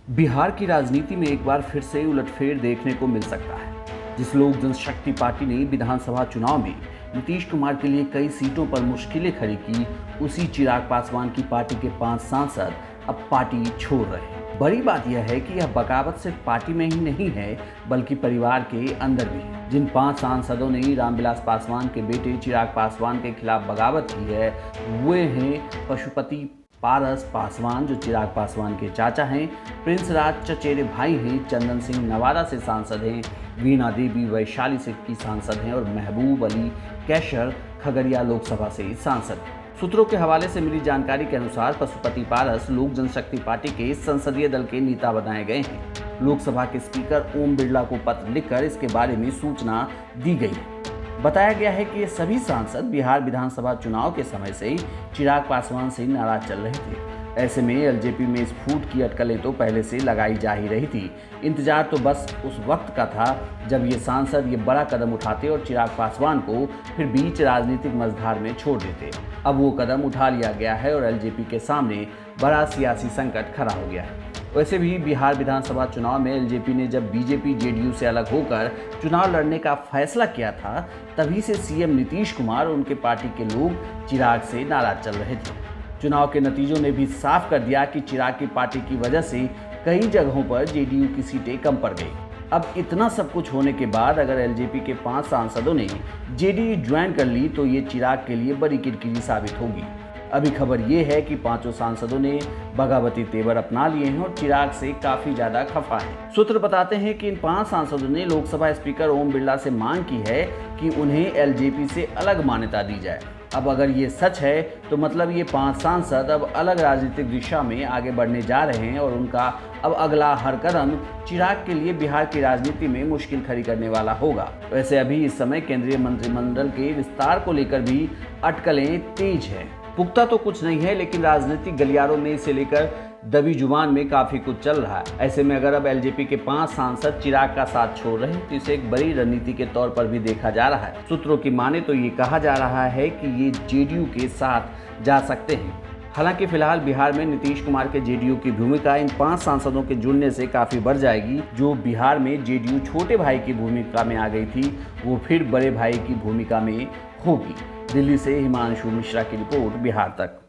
बिहार की राजनीति में एक बार फिर से उलटफेर देखने को मिल सकता है। जिस लोक जनशक्ति पार्टी ने विधानसभा चुनाव में नीतीश कुमार के लिए कई सीटों पर मुश्किलें खड़ी की, उसी चिराग पासवान की पार्टी के 5 सांसद अब पार्टी छोड़ रहे हैं। बड़ी बात यह है कि यह बगावत सिर्फ पार्टी में ही नहीं है, बल्कि परिवार के अंदर भी है। जिन 5 सांसदों ने रामविलास पासवान के बेटे चिराग पासवान के खिलाफ बगावत की है, वे हैं पशुपति पारस पासवान जो चिराग पासवान के चाचा हैं, प्रिंस राज चचेरे भाई हैं, चंदन सिंह नवादा से सांसद हैं, वीणा देवी वैशाली से की सांसद हैं और महबूब अली कैशर खगड़िया लोकसभा से सांसद हैं। सूत्रों के हवाले से मिली जानकारी के अनुसार पशुपति पारस लोक जनशक्ति पार्टी के संसदीय दल के नेता बनाए गए हैं। लोकसभा के स्पीकर ओम बिरला को पत्र लिखकर इसके बारे में सूचना दी गई है। बताया गया है कि ये सभी सांसद बिहार विधानसभा चुनाव के समय से ही चिराग पासवान से नाराज चल रहे थे। ऐसे में एलजेपी में इस फूट की अटकलें तो पहले से लगाई जा ही रही थी। इंतजार तो बस उस वक्त का था जब ये सांसद ये बड़ा कदम उठाते और चिराग पासवान को फिर बीच राजनीतिक मझधार में छोड़ देते। अब वो कदम उठा लिया गया है और एलजेपी के सामने बड़ा सियासी संकट खड़ा हो गया है। वैसे भी बिहार विधानसभा चुनाव में एलजेपी ने जब बीजेपी जेडीयू से अलग होकर चुनाव लड़ने का फैसला किया था, तभी से सीएम नीतीश कुमार और उनके पार्टी के लोग चिराग से नाराज चल रहे थे। चुनाव के नतीजों ने भी साफ कर दिया कि चिराग की पार्टी की वजह से कई जगहों पर जेडीयू की सीटें कम पड़ गई। अब इतना सब कुछ होने के बाद अगर एलजेपी के 5 सांसदों ने जेडीयू ज्वाइन कर ली तो ये चिराग के लिए बड़ी किरकिरी साबित होगी। अभी खबर ये है कि 5 सांसदों ने बगावती तेवर अपना लिए हैं और चिराग से काफी ज्यादा खफा है। सूत्र बताते हैं कि इन 5 सांसदों ने लोकसभा स्पीकर ओम बिरला से मांग की है कि उन्हें एलजेपी से अलग मान्यता दी जाए। अब अगर ये सच है तो मतलब ये 5 सांसद अब अलग राजनीतिक दिशा में आगे बढ़ने जा रहे हैं और उनका अब अगला हर कदम चिराग के लिए बिहार की राजनीति में मुश्किल खड़ी करने वाला होगा। वैसे अभी इस समय केंद्रीय मंत्रिमंडल के विस्तार को लेकर भी अटकलें तेज है। पुख्ता तो कुछ नहीं है, लेकिन राजनीतिक गलियारों में इसे लेकर दबी जुबान में काफी कुछ चल रहा है। ऐसे में अगर अब एलजेपी के 5 सांसद चिराग का साथ छोड़ रहे हैं तो इसे एक बड़ी रणनीति के तौर पर भी देखा जा रहा है। सूत्रों की माने तो ये कहा जा रहा है कि ये जेडीयू के साथ जा सकते हैं। हालांकि फिलहाल बिहार में नीतीश कुमार के जेडीयू की भूमिका इन 5 सांसदों के जुड़ने से काफी बढ़ जाएगी। जो बिहार में जेडीयू छोटे भाई की भूमिका में आ गई थी, वो फिर बड़े भाई की भूमिका में होगी। दिल्ली से हिमांशु मिश्रा की रिपोर्ट, बिहार तक।